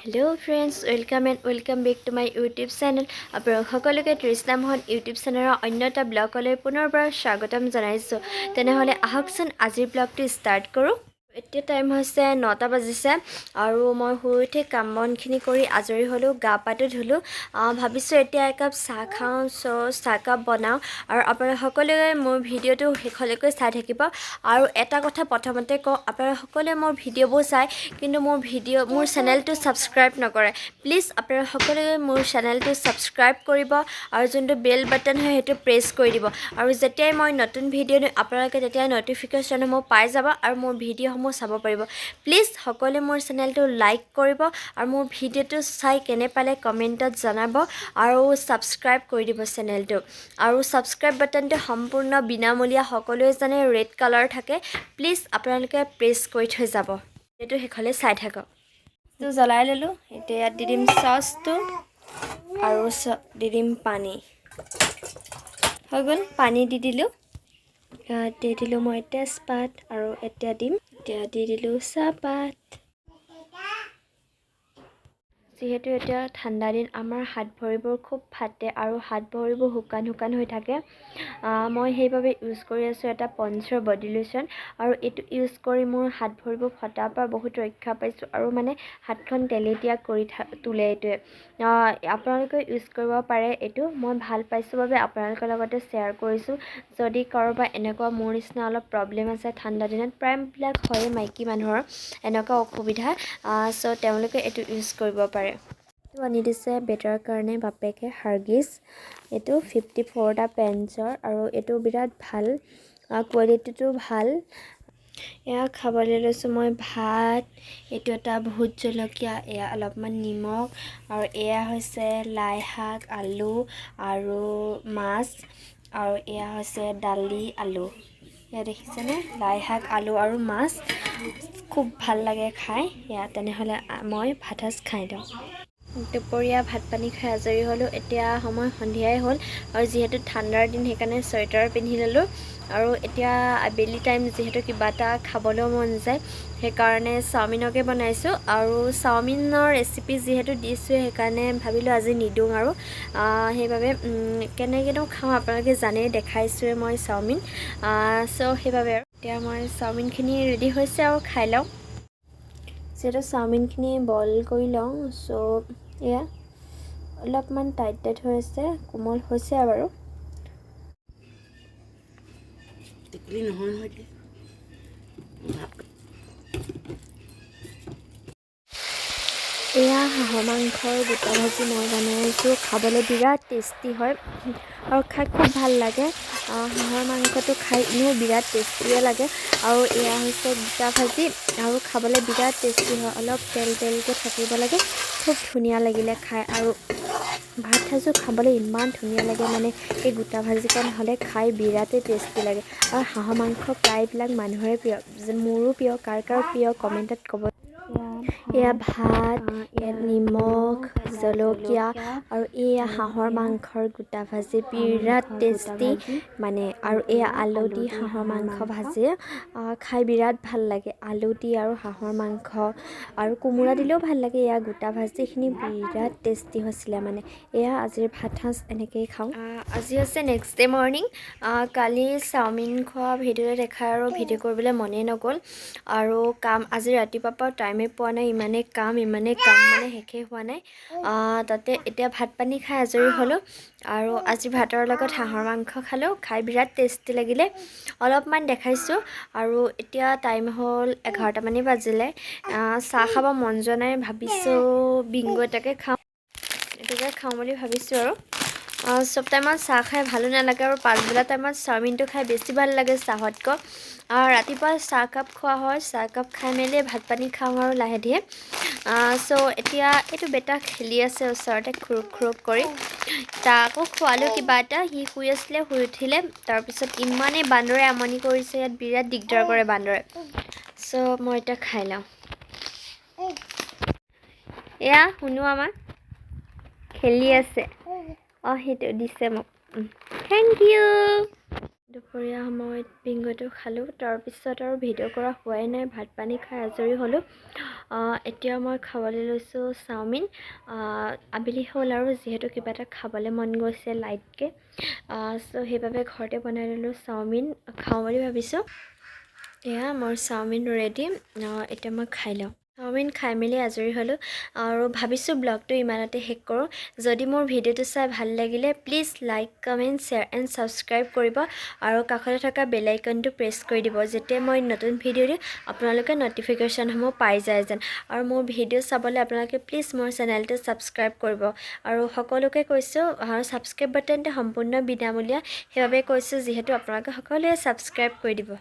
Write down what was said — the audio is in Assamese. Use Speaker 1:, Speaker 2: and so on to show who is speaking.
Speaker 1: Hello friends, welcome back to my YouTube channel. আপোনালোক সকলোকে তৃষ্ণা মোহন YouTube চেনেলৰ অন্য এটা ব্লগলৈ পুনৰবাৰ স্বাগতম জনাইছোঁ। তেনেহ'লে আহকচোন আজিৰ ব্লগটো ষ্টাৰ্ট কৰোঁ। এতিয়া টাইম হৈছে 9টা বাজিছে আৰু মই শুই উঠি কাম বনখিনি কৰি আজৰি হ'লোঁ, গা পাটো ধুলোঁ। ভাবিছোঁ এতিয়া একাপ চাহ খাওঁ, চাহকাপ বনাওঁ আৰু আপোনালোক সকলোৱে মোৰ ভিডিঅ'টো শেষলৈকে চাই থাকিব। আৰু এটা কথা প্ৰথমতে কওঁ, আপোনালোক সকলোৱে মোৰ ভিডিঅ'বোৰ চায় কিন্তু মোৰ চেনেলটো ছাবস্ক্ৰাইব নকৰে। প্লিজ আপোনালোক সকলোৱে মোৰ চেনেলটো ছাবস্ক্ৰাইব কৰিব আৰু যোনটো বেল বাটন হয় সেইটো প্ৰেছ কৰি দিব। আৰু যেতিয়াই মই নতুন ভিডিঅ' দিওঁ আপোনালোকে তেতিয়া ন'টিফিকেশ্যনসমূহ পাই যাব আৰু মোৰ ভিডিঅ'সমূহ চাব পাৰিব। প্লিজ সকলোৱে মোৰ চেনেলটো লাইক কৰিব আৰু মোৰ ভিডিঅ'টো চাই কেনে পালে কমেণ্টত জনাব আৰু ছাবস্ক্ৰাইব কৰি দিব চেনেলটো। আৰু ছাবস্ক্ৰাইব বাটনটো সম্পূৰ্ণ বিনামূলীয়া, সকলোৱে জানে ৰেড কালাৰ থাকে। প্লিজ আপোনালোকে প্ৰেছ কৰি থৈ যাব। এইটো শেষলৈ চাই থাকক। তো জ্বলাই ল'লোঁ। এতিয়া ইয়াত দি দিম চচটো আৰু দি দিম পানী। হৈ গ'ল, পানী দি দিলোঁ। ইয়াত দি দিলোঁ মই তেজপাত আৰু এতিয়া দি দিলোঁ চাহপাত। যিহেতু এতিয়া ঠাণ্ডা দিন, আমাৰ হাত ভৰিবোৰ খুব ফাটে আৰু হাত ভৰিবোৰ শুকান হৈ থাকে। মই সেইবাবে ইউজ কৰি আছোঁ এটা পণ্ডছৰ বডি লোশ্যন আৰু এইটো ইউজ কৰি মোৰ হাত ভৰিবোৰ ফটাৰ পৰা বহুত ৰক্ষা পাইছোঁ আৰু মানে হাতখন তেলেতীয়া কৰি তোলে। এইটোৱে আপোনালোকে ইউজ কৰিব পাৰে। এইটো মই ভাল পাইছোঁ বাবে আপোনালোকৰ লগতে শ্বেয়াৰ কৰিছোঁ। যদি কাৰোবাৰ এনেকুৱা মোৰ নিচিনা অলপ প্ৰব্লেম আছে ঠাণ্ডা দিনত, প্ৰায়বিলাক হয়ে মাইকী মানুহৰ এনেকুৱা অসুবিধা, চ' তেওঁলোকে এইটো ইউজ কৰিব পাৰে। এইটো আনি দিছে বেটাৰ কাৰণে বাপেকে, হাৰ্গিছ। এইটো 54টা পেণ্টছৰ আৰু এইটো বিৰাট ভাল, কোৱালিটিটো ভাল। এয়া খাবলৈ লৈছোঁ মই ভাত, এইটো এটা ভোট জলকীয়া, এয়া অলপমান নিমখ আৰু এয়া হৈছে লাই শাক, আলু আৰু মাছ আৰু এয়া হৈছে দালি, আলু। এয়া দেখিছেনে, লাই শাক, আলু আৰু মাছ। খুব ভাল লাগে খাই। এয়া তেনেহ'লে মই ভাত সাজ খাই দিওঁ। দুপৰীয়া ভাত পানী খাই আজৰি হ'লোঁ। এতিয়া সময় সন্ধিয়াই হ'ল আৰু যিহেতু ঠাণ্ডাৰ দিন সেইকাৰণে চুৱেটাৰ পিন্ধি ল'লোঁ। আৰু এতিয়া আবেলি টাইম যিহেতু কিবা এটা খাবলৈও মন যায়, সেইকাৰণে চাওমিনকে বনাইছোঁ। আৰু চাওমিনৰ ৰেচিপি যিহেতু দিছোঁ সেইকাৰণে ভাবিলোঁ আজি নিদিওঁ আৰু সেইবাবে কেনেকৈনো খাওঁ আপোনালোকে জানেই, দেখাইছোঁৱে মই চাওমিন। চ' সেইবাবে আৰু এতিয়া মই চাওমিনখিনি ৰেডি হৈছে আৰু খাই লওঁ। যিহেতু চাওমিনখিনি বইল কৰি লওঁ, চ' এয়া অলপমান টাইট হৈ আছে, কোমল হৈছে বাৰু। এয়া হাঁহৰ মাংসৰ গোটা ভাজি মই বনাইছোঁ। খাবলৈ বিৰাট টেষ্টি হয় আৰু খাই খুব ভাল লাগে। হাঁহৰ মাংসটো খাই এনেও বিৰাট টেষ্টিয়ে লাগে। আৰু এয়া হৈছে গোটা ভাজি আৰু খাবলৈ বিৰাট টেষ্টি হয়। অলপ তেলকৈ থাকিব লাগে, খুব ধুনীয়া লাগিলে খাই। আৰু ভাত সাজো খাবলৈ ইমান ধুনীয়া লাগে, মানে এই গোটা ভাজিকণ হ'লে খাই বিৰাটেই টেষ্টি লাগে। আৰু হাঁহৰ মাংস প্ৰায়বিলাক মানুহৰে প্ৰিয়, মোৰো প্ৰিয়। কাৰ প্ৰিয় কমেণ্টত ক'ব। এয়া ভাত, ইয়াত নিমখ, জলকীয়া আৰু এয়া হাঁহৰ মাংসৰ গোটা ভাজি, বিৰাট টেষ্টি মানে। আৰু এয়া আলু দি হাঁহৰ মাংস ভাজি খাই বিৰাট ভাল লাগে। আলু দি আৰু হাঁহৰ মাংস আৰু কোমোৰা দিলেও ভাল লাগে। এয়া গোটা ভাজিখিনি বিৰাট টেষ্টি হৈছিলে মানে। এয়া আজিৰ ভাত সাজ এনেকৈয়ে খাওঁ। আজি হৈছে নেক্সট ডে মৰ্ণিং। কালি চাওমিন খোৱা ভিডিঅ' দেখাই আৰু ভিডিঅ' কৰিবলৈ মনেই নগ'ল। আৰু কাম আজি ৰাতিপুৱাৰ পৰা টাইমেই পোৱা নাই, ইমানেই কাম মানে শেষেই হোৱা নাই। তাতে এতিয়া ভাত পানী খাই আজৰি হ'লোঁ আৰু আজি ভাতৰ লগত হাঁহৰ মাংস খালোঁ, খাই বিৰাট টেষ্টি লাগিলে। অলপমান দেখাইছোঁ আৰু এতিয়া টাইম হ'ল 11টামানেই বাজিলে। চাহ খাব মন যোৱা নাই, ভাবিছোঁ বিংগো এটাকে খাওঁ, এইটোকে খাওঁ বুলি ভাবিছোঁ। আৰু চব টাইমত চাহ খাই ভালো নালাগে আৰু পাছবেলা টাইমত চাওমিনটো খাই বেছি ভাল লাগে চাহতকৈ। ৰাতিপুৱা চাহকাপ খোৱা হয়, চাহকাপ খাই মেলি ভাত পানী খাওঁ আৰু লাহে ধীৰে। চ' এতিয়া এইটো বেটা খেলি আছে ওচৰতে খুৰুক কৰি। তাকো খোৱালোঁ কিবা এটা, সি শুই আছিলে, শুই উঠিলে। তাৰপিছত ইমানেই বান্দৰে আমনি কৰিছে, ইয়াত বিৰাট দিগদাৰ কৰে বান্দৰে। চ' মই এতিয়া খাই লওঁ। এয়া শুনো আমাৰ খেলি আছে। সেইটো দিছে মোক, থেংক ইউ। দুপৰীয়া সময়ত বিংগোটো খালোঁ। তাৰপিছত আৰু ভিডিঅ' কৰা হোৱাই নাই, ভাত পানী খাই আজৰি হ'লোঁ। এতিয়া মই খাবলৈ লৈছোঁ চাওমিন। আবেলি হ'ল আৰু যিহেতু কিবা এটা খাবলৈ মন গৈছে লাইটকৈ, চ' সেইবাবে ঘৰতে বনাই ল'লোঁ চাওমিন খাওঁ বুলি ভাবিছোঁ। এয়া মোৰ চাওমিন ৰেডি। এতিয়া মই খাই লওঁ। চাওমিন খাই মেলি আজৰি হ'লোঁ আৰু ভাবিছোঁ ব্লগটো ইমানতে শেষ কৰোঁ। যদি মোৰ ভিডিঅ'টো চাই ভাল লাগিলে please like, comment, share and subscribe কৰিব আৰু কাষতে থকা বেল আইকনটো প্ৰেছ কৰি দিব, যেতিয়া মই নতুন ভিডিঅ' দিওঁ আপোনালোকে ন'টিফিকেশ্যনসমূহ পাই যায় যেন। আৰু মোৰ ভিডিঅ' চাবলৈ আপোনালোকে প্লিজ মোৰ চেনেলটো ছাবস্ক্ৰাইব কৰিব। আৰু সকলোকে কৈছোঁ, ছাবস্ক্ৰাইব বাটনটো সম্পূৰ্ণ বিনামূলীয়া, সেইবাবে কৈছোঁ যিহেতু আপোনালোকে সকলোৱে ছাবস্ক্ৰাইব কৰি দিব।